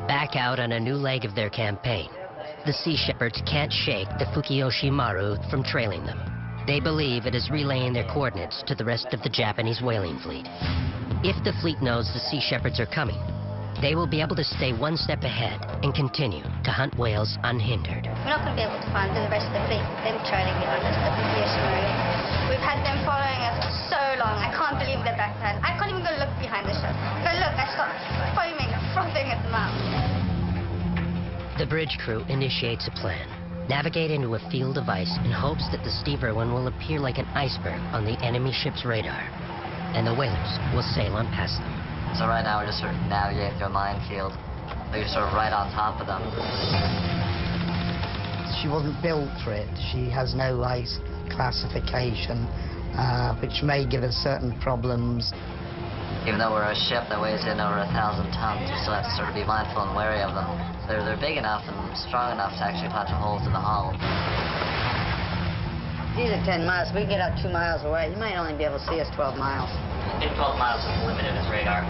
Back out on a new leg of their campaign, the Sea Shepherds can't shake the Fukiyoshi Maru from trailing them. They believe it is relaying their coordinates to the rest of the Japanese whaling fleet. If the fleet knows the Sea Shepherds are coming, they will be able to stay one step ahead and continue to hunt whales unhindered. We're not going to be able to find the rest of the fleet. Them trailing behind us, the Fukiyoshi Maru. We've had them following us so long. I can't believe they're back there. I can't even go look behind the ship. If I look, I start foaming and frothing at the mouth. The bridge crew initiates a plan. Navigate into a field of ice in hopes that the Steve Irwin will appear like an iceberg on the enemy ship's radar, and the whalers will sail on past them. So right now we're just sort of navigating through a minefield. We're sort of right on top of them. She wasn't built for it. She has no ice classification, which may give us certain problems. Even though we're a ship that weighs in over 1,000 tons, we still have to sort of be mindful and wary of them. They're big enough and strong enough to actually punch holes in the hull. These are 10 miles. We get out 2 miles away. You might only be able to see us 12 miles. I think 12 miles is the limit of his radar.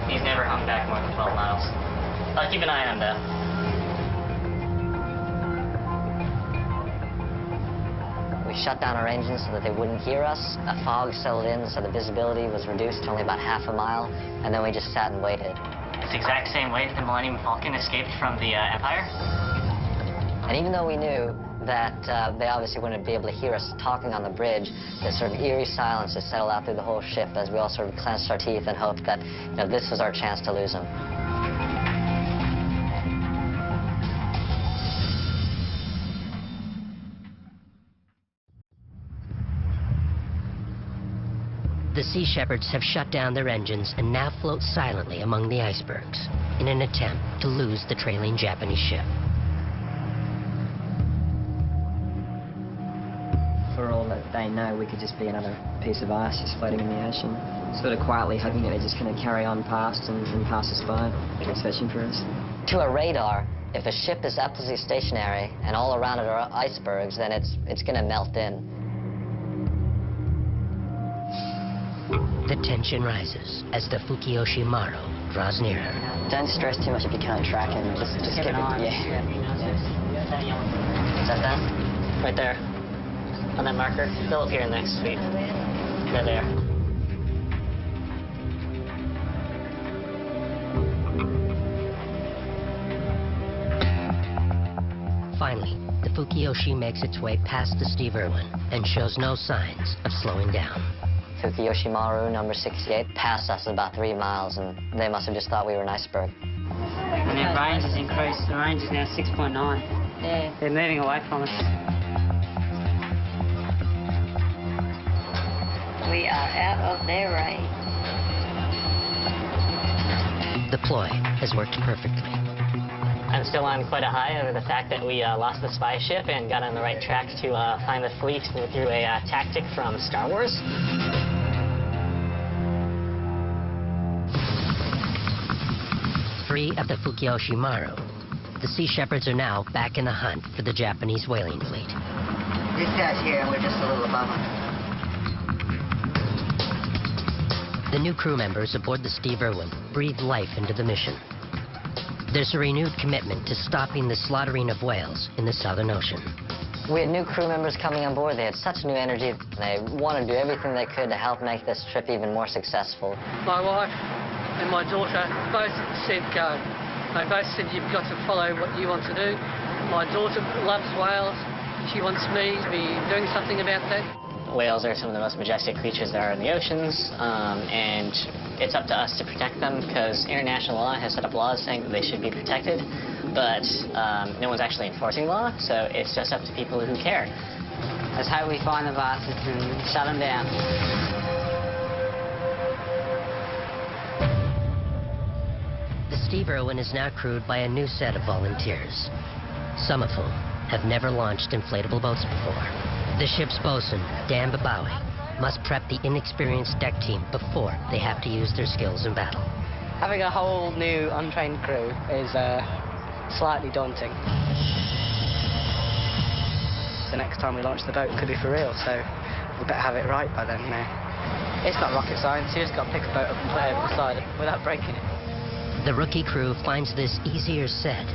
He's never hung back more than 12 miles. I'll keep an eye on him, though. We shut down our engines so that they wouldn't hear us. A fog settled in, so the visibility was reduced to only about half a mile, and then we just sat and waited. It's the exact same way that the Millennium Falcon escaped from the Empire. And even though we knew that they obviously wouldn't be able to hear us talking on the bridge, this sort of eerie silence just settled out through the whole ship as we all sort of clenched our teeth and hoped that, this was our chance to lose them. The Sea Shepherds have shut down their engines and now float silently among the icebergs in an attempt to lose the trailing Japanese ship. For all that they know, we could just be another piece of ice just floating in the ocean. Sort of quietly hoping that they're just going to carry on past and pass us by, keep searching for us. To a radar, if a ship is absolutely stationary and all around it are icebergs, then it's going to melt in. The tension rises as the Fukiyoshi Maru draws nearer. Don't stress too much if you can't track him. Just keep it on. Is that them? Right there. On that marker. They'll appear in the next sweep. They're there. Finally, the Fukiyoshi makes its way past the Steve Irwin and shows no signs of slowing down. Fukiyoshi Maru, number 68, passed us about 3 miles, and they must have just thought we were an iceberg. And their range has increased. The range is now 6.9. Yeah. They're moving away from us. We are out of their range. The ploy has worked perfectly. I'm still on quite a high over the fact that we lost the spy ship and got on the right track to find the fleet through a tactic from Star Wars. Free of the Fukiyoshi Maru, the Sea Shepherds are now back in the hunt for the Japanese whaling fleet. This guy's here, and we're just a little above him. The new crew members aboard the Steve Irwin breathe life into the mission. There's a renewed commitment to stopping the slaughtering of whales in the Southern Ocean. We had new crew members coming on board. They had such new energy. They wanted to do everything they could to help make this trip even more successful. My wife and my daughter both said go. They both said you've got to follow what you want to do. My daughter loves whales. She wants me to be doing something about that. Whales are some of the most majestic creatures there are in the oceans, and it's up to us to protect them because international law has set up laws saying that they should be protected, but no one's actually enforcing law, so it's just up to people who care. That's how we find the bastards and shut them down. The Steve Irwin is now crewed by a new set of volunteers, some of whom have never launched inflatable boats before. The ship's bosun, Dan Babawi, must prep the inexperienced deck team before they have to use their skills in battle. Having a whole new untrained crew is slightly daunting. The next time we launch the boat could be for real, so we better have it right by then, It's not rocket science, you just got to pick a boat up and put it over the side without breaking it. The rookie crew finds this easier said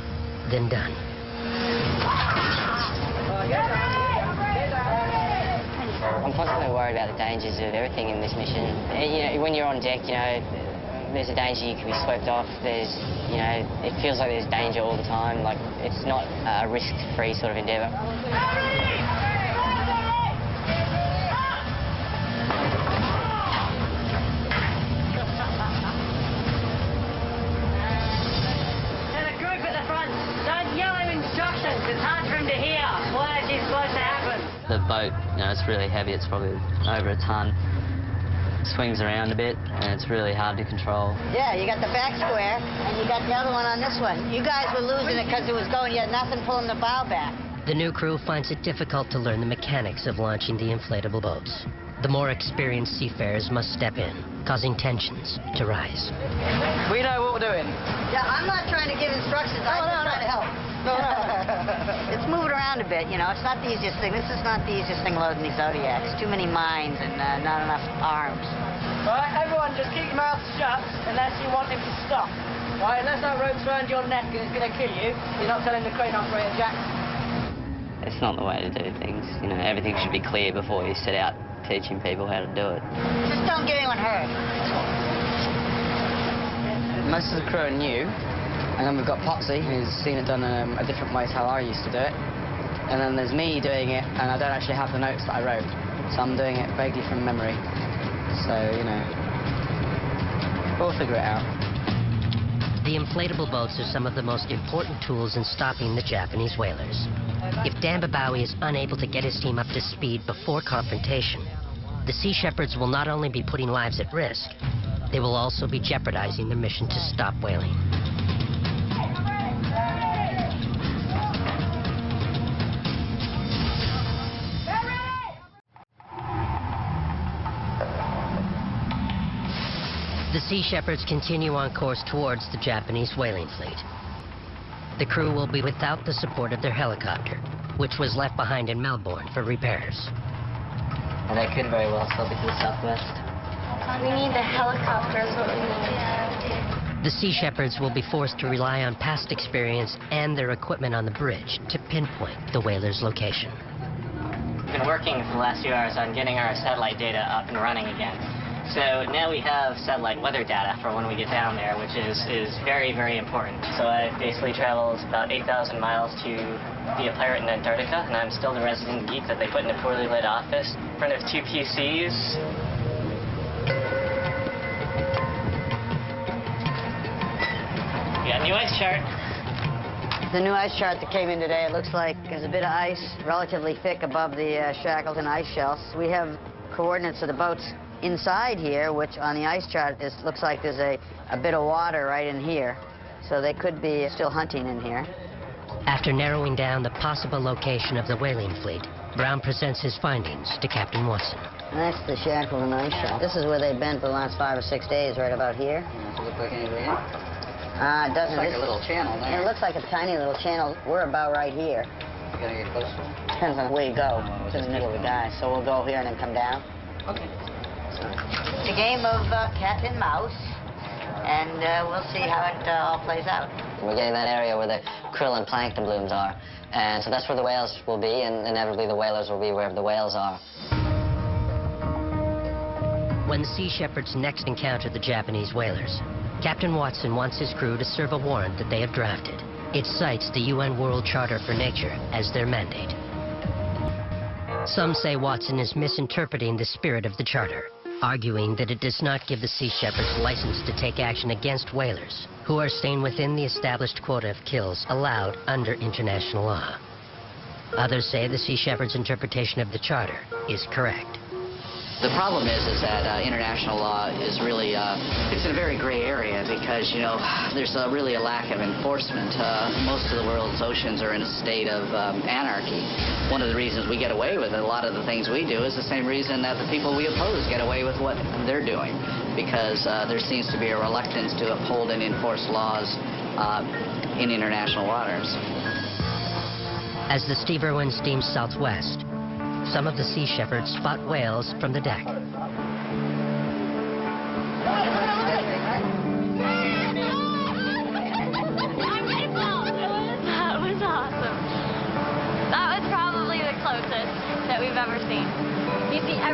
than done. I'm constantly worried about the dangers of everything in this mission. When you're on deck, there's a danger you could be swept off. There's, it feels like there's danger all the time. Like, it's not a risk-free sort of endeavour. It's hard for him to hear. Why is he supposed to happen? The boat, it's really heavy. It's probably over a ton. Swings around a bit, and it's really hard to control. Yeah, you got the back square, and you got the other one on this one. You guys were losing it because it was going. You had nothing pulling the bow back. The new crew finds it difficult to learn the mechanics of launching the inflatable boats. The more experienced seafarers must step in, causing tensions to rise. We know what we're doing. Yeah, I'm not trying to give instructions. I'm just trying to help. It's moving around a bit, It's not the easiest thing. This is not the easiest thing loading these Zodiacs. Too many minds and not enough arms. All right, everyone, just keep your mouths shut unless you want him to stop. Right, unless that rope's around your neck and it's going to kill you, you're not telling the crane operator, Jack. It's not the way to do things. Everything should be clear before you set out teaching people how to do it. Just don't get anyone hurt. Most of the crew are new. And then we've got Potsy, who's seen it done a different way to how I used to do it. And then there's me doing it, and I don't actually have the notes that I wrote. So I'm doing it vaguely from memory. So, we'll figure it out. The inflatable boats are some of the most important tools in stopping the Japanese whalers. If Dambabawi is unable to get his team up to speed before confrontation, the Sea Shepherds will not only be putting lives at risk, they will also be jeopardizing the mission to stop whaling. The Sea Shepherds continue on course towards the Japanese whaling fleet. The crew will be without the support of their helicopter, which was left behind in Melbourne for repairs. And they could very well still be to the southwest. We need the helicopter is what we need. The Sea Shepherds will be forced to rely on past experience and their equipment on the bridge to pinpoint the whaler's location. We've been working for the last few hours on getting our satellite data up and running again. So now we have satellite weather data for when we get down there, which is very, very important. So I basically traveled about 8,000 miles to be a pirate in Antarctica, and I'm still the resident geek that they put in a poorly lit office in front of 2 PCs. We got a new ice chart. The new ice chart that came in today, it looks like there's a bit of ice relatively thick above the Shackleton ice shelves. We have coordinates of the boats inside here, which on the ice chart looks like there's a bit of water right in here. So they could be still hunting in here. After narrowing down the possible location of the whaling fleet, Brown presents his findings to Captain Watson. And that's the Shackleton ice shelf. This is where they've been for the last 5 or 6 days, right about here. Does it look like any land? It doesn't. It's like a little channel there. It looks like a tiny little channel. We're about right here. You gotta get closer. Depends on where you go. To the middle of the guy. So we'll go here and then come down. Okay. It's a game of cat and mouse, and we'll see how it all plays out. We're getting that area where the krill and plankton blooms are, and so that's where the whales will be, and inevitably the whalers will be wherever the whales are. When the Sea Shepherds next encounter the Japanese whalers, Captain Watson wants his crew to serve a warrant that they have drafted. It cites the UN World Charter for Nature as their mandate. Some say Watson is misinterpreting the spirit of the charter, arguing that it does not give the Sea Shepherds license to take action against whalers who are staying within the established quota of kills allowed under international law. Others say the Sea Shepherds' interpretation of the charter is correct. The problem is that international law is really, it's in a very gray area because, there's really a lack of enforcement. Most of the world's oceans are in a state of anarchy. One of the reasons we get away with a lot of the things we do is the same reason that the people we oppose get away with what they're doing, because there seems to be a reluctance to uphold and enforce laws in international waters. As the Steve Irwin steams southwest, some of the Sea Shepherds spot whales from the deck.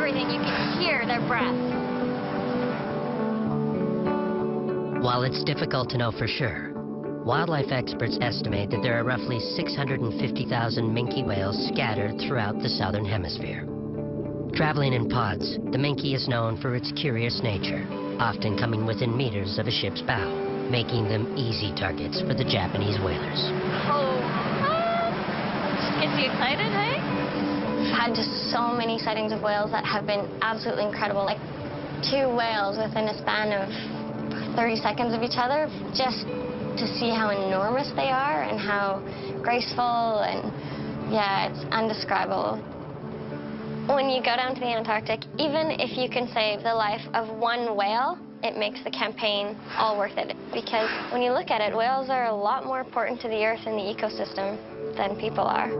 everything. You can hear their breath. While it's difficult to know for sure, wildlife experts estimate that there are roughly 650,000 minke whales scattered throughout the southern hemisphere. Traveling in pods, the minke is known for its curious nature, often coming within meters of a ship's bow, making them easy targets for the Japanese whalers. Oh, gets you excited, hey? I've had just so many sightings of whales that have been absolutely incredible. Like 2 whales within a span of 30 seconds of each other, just to see how enormous they are and how graceful, and yeah, it's indescribable. When you go down to the Antarctic, even if you can save the life of 1 whale, it makes the campaign all worth it. Because when you look at it, whales are a lot more important to the Earth and the ecosystem than people are.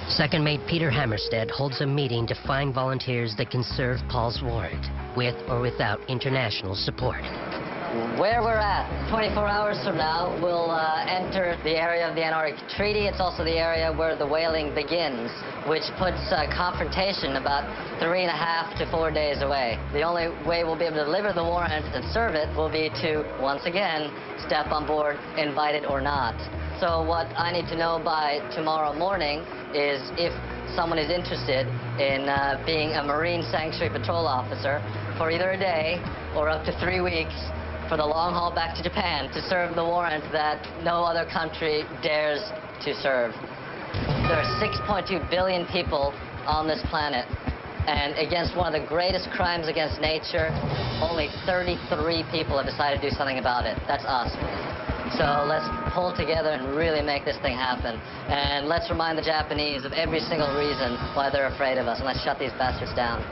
Second Mate Peter Hammerstead holds a meeting to find volunteers that can serve Paul's warrant, with or without international support. Where we're at, 24 hours from now, we'll enter the area of the Antarctic Treaty. It's also the area where the whaling begins, which puts confrontation about 3.5 to 4 days away. The only way we'll be able to deliver the warrant and serve it will be to, once again, step on board, invited or not. So what I need to know by tomorrow morning is if someone is interested in being a Marine Sanctuary Patrol Officer for either a day or up to 3 weeks for the long haul back to Japan to serve the warrant that no other country dares to serve. There are 6.2 billion people on this planet, and against one of the greatest crimes against nature, only 33 people have decided to do something about it. That's us. So let's pull together and really make this thing happen. And let's remind the Japanese of every single reason why they're afraid of us, and let's shut these bastards down.